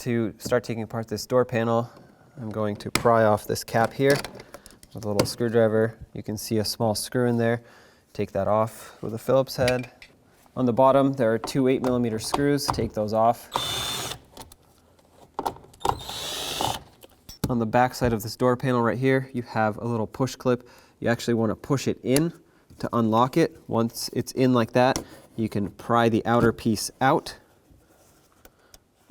To start taking apart this door panel, I'm going to pry off this cap here with a little screwdriver. You can see a small screw in there. Take that off with a Phillips head. On the bottom, there are two 8mm screws. Take those off. On the back side of this door panel right here, you have a little push clip. You actually want to push it in to unlock it. Once it's in like that, you can pry the outer piece out.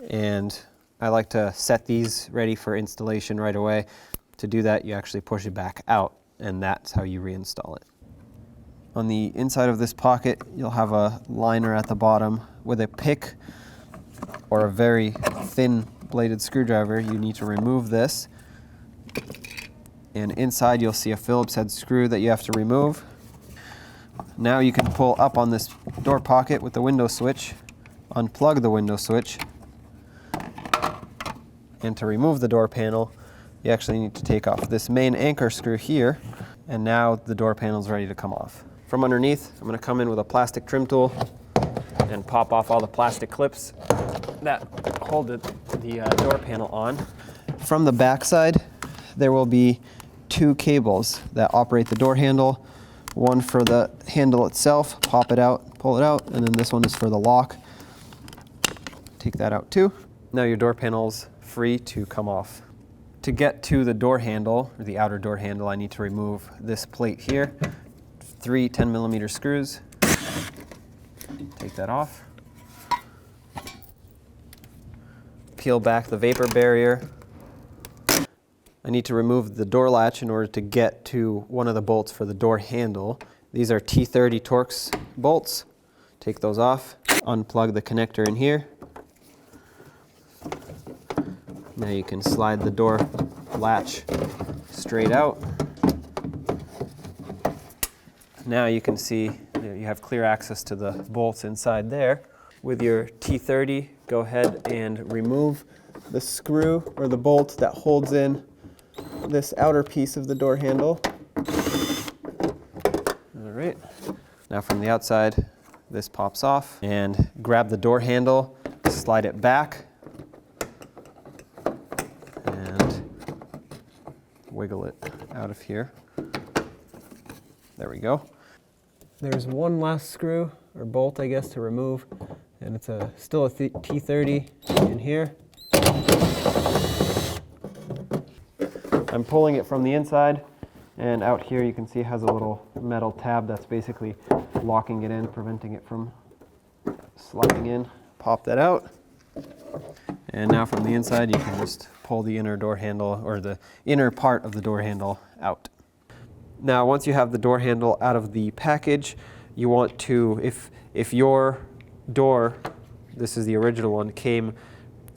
And I like to set these ready for installation right away. To do that, you actually push it back out, and that's how you reinstall it. On the inside of this pocket, you'll have a liner at the bottom. With a pick or a very thin bladed screwdriver, you need to remove this. And inside you'll see a Phillips head screw that you have to remove. Now you can pull up on this door pocket with the window switch, unplug the window switch, and to remove the door panel, you actually need to take off this main anchor screw here, and now the door panel is ready to come off. From underneath, I'm going to come in with a plastic trim tool and pop off all the plastic clips that hold the door panel on. From the back side, there will be two cables that operate the door handle. One for the handle itself, pop it out, pull it out, and then this one is for the lock. Take that out too. Now your door panel's free to come off. To get to the door handle, or the outer door handle, I need to remove this plate here. 3 10mm screws. Take that off. Peel back the vapor barrier. I need to remove the door latch in order to get to one of the bolts for the door handle. These are T30 Torx bolts. Take those off. Unplug the connector in here. Now you can slide the door latch straight out. Now you can see you have clear access to the bolts inside there. With your T30, go ahead and remove the screw or the bolt that holds in this outer piece of the door handle. All right. Now from the outside, this pops off, and grab the door handle, slide it back, and wiggle it out of here. There we go. There's one last screw, or bolt I guess, to remove, and it's still a T30 in here. I'm pulling it from the inside, and out here you can see it has a little metal tab that's basically locking it in, preventing it from sliding in. Pop that out, and now from the inside you can just pull the inner door handle, or the inner part of the door handle, out. Now once you have the door handle out of the package, you want to, if your door, this is the original one, came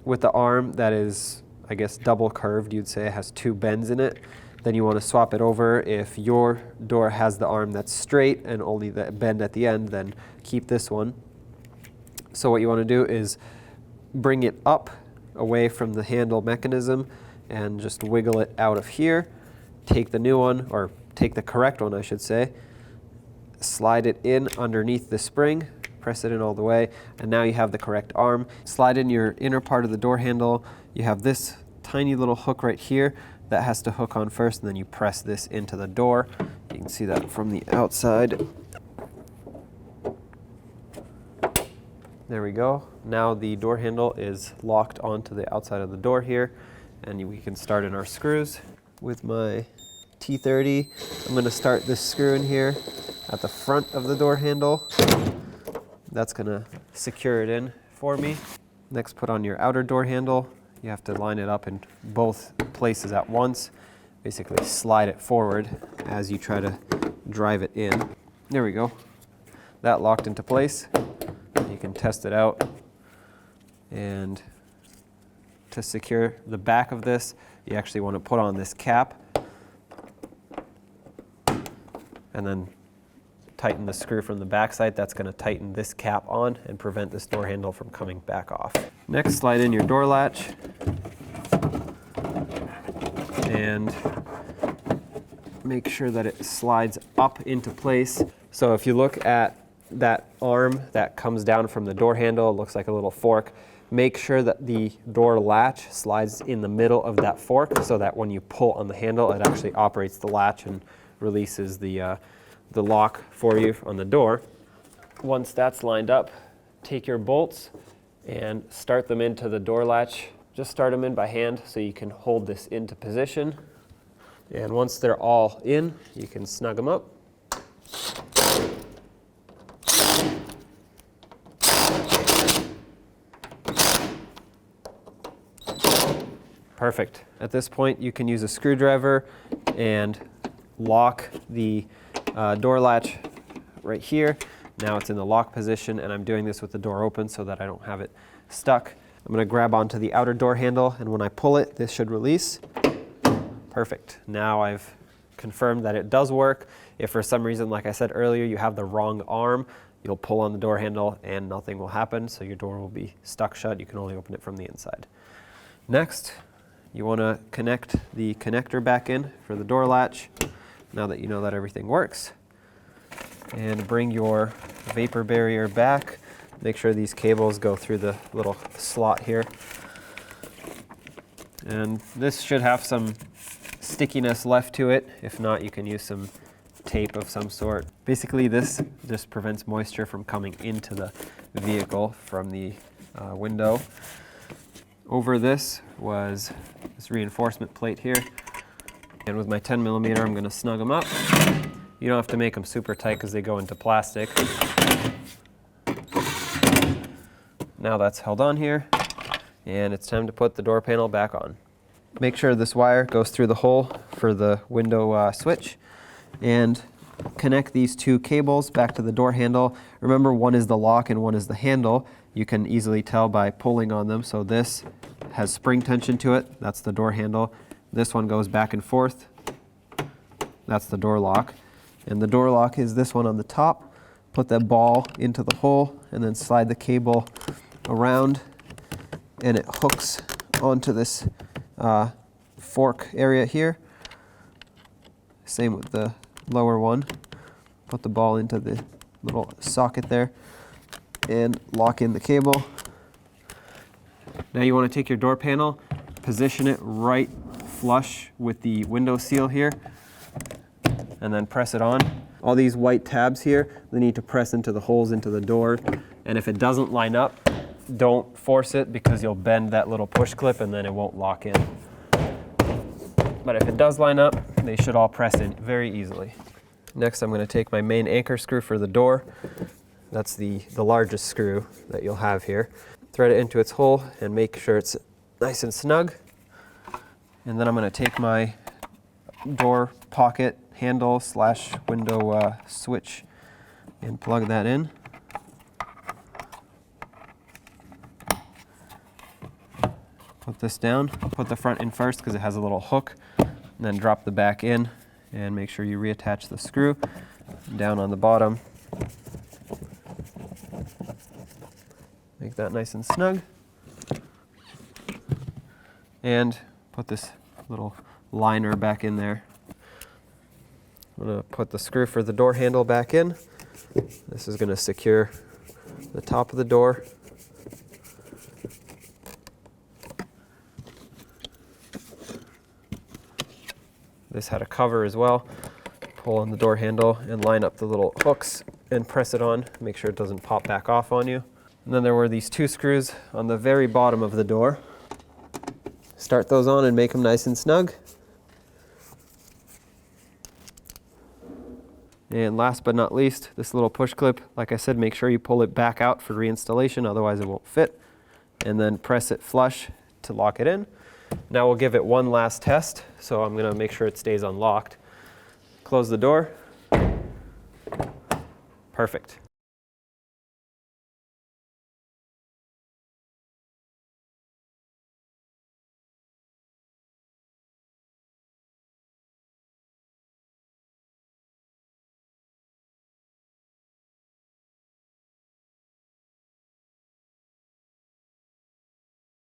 with the arm that is, I guess, double curved, you'd say it has two bends in it, then you want to swap it over. If your door has the arm that's straight and only the bend at the end, then keep this one. So what you want to do is bring it up away from the handle mechanism and just wiggle it out of here. Take the new one, or take the correct one I should say, slide it in underneath the spring, press it in all the way, and now you have the correct arm. Slide in your inner part of the door handle. You have this tiny little hook right here that has to hook on first, and then you press this into the door. You can see that from the outside. There we go. Now the door handle is locked onto the outside of the door here, and we can start in our screws. With my T30, I'm going to start this screw in here at the front of the door handle. That's going to secure it in for me. Next, put on your outer door handle. You have to line it up in both places at once. Basically slide it forward as you try to drive it in. There we go. That locked into place. You can test it out. And to secure the back of this, you actually want to put on this cap and then tighten the screw from the back side. That's going to tighten this cap on and prevent this door handle from coming back off. Next, slide in your door latch and make sure that it slides up into place. So if you look at that arm that comes down from the door handle, it looks like a little fork. Make sure that the door latch slides in the middle of that fork so that when you pull on the handle, it actually operates the latch and releases the lock for you on the door. Once that's lined up, take your bolts and start them into the door latch. Just start them in by hand so you can hold this into position. And once they're all in, you can snug them up. Perfect. At this point, you can use a screwdriver and lock the door latch right here. Now it's in the lock position, and I'm doing this with the door open so that I don't have it stuck. I'm going to grab onto the outer door handle, and when I pull it, this should release. Perfect. Now I've confirmed that it does work. If for some reason, like I said earlier, you have the wrong arm, you'll pull on the door handle and nothing will happen, so your door will be stuck shut. You can only open it from the inside. Next, you want to connect the connector back in for the door latch, now that you know that everything works. And bring your vapor barrier back. Make sure these cables go through the little slot here. And this should have some stickiness left to it. If not, you can use some tape of some sort. Basically, this just prevents moisture from coming into the vehicle from the window. Over this was this reinforcement plate here. And with my 10mm, I'm going to snug them up. You don't have to make them super tight because they go into plastic. Now that's held on here, and it's time to put the door panel back on. Make sure this wire goes through the hole for the window switch, and connect these two cables back to the door handle. Remember, one is the lock and one is the handle. You can easily tell by pulling on them. So this has spring tension to it. That's the door handle. This one goes back and forth. That's the door lock. And the door lock is this one on the top. Put that ball into the hole and then slide the cable around, and it hooks onto this fork area here. Same with the lower one. Put the ball into the little socket there and lock in the cable. Now you want to take your door panel, position it right flush with the window seal here, and then press it on. All these white tabs here, they need to press into the holes into the door. And if it doesn't line up, don't force it because you'll bend that little push clip and then it won't lock in. But if it does line up, they should all press in very easily. Next, I'm going to take my main anchor screw for the door. That's the largest screw that you'll have here. Thread it into its hole and make sure it's nice and snug. And then I'm going to take my door pocket handle / window switch and plug that in. Put this down. Put the front in first because it has a little hook, and then drop the back in and make sure you reattach the screw down on the bottom. Make that nice and snug. And put this little liner back in there. I'm going to put the screw for the door handle back in. This is going to secure the top of the door. This had a cover as well. Pull on the door handle and line up the little hooks and press it on. Make sure it doesn't pop back off on you. And then there were these two screws on the very bottom of the door. Start those on and make them nice and snug. And last but not least, this little push clip. Like I said, make sure you pull it back out for reinstallation, otherwise it won't fit. And then press it flush to lock it in. Now we'll give it one last test, so I'm going to make sure it stays unlocked. Close the door. Perfect.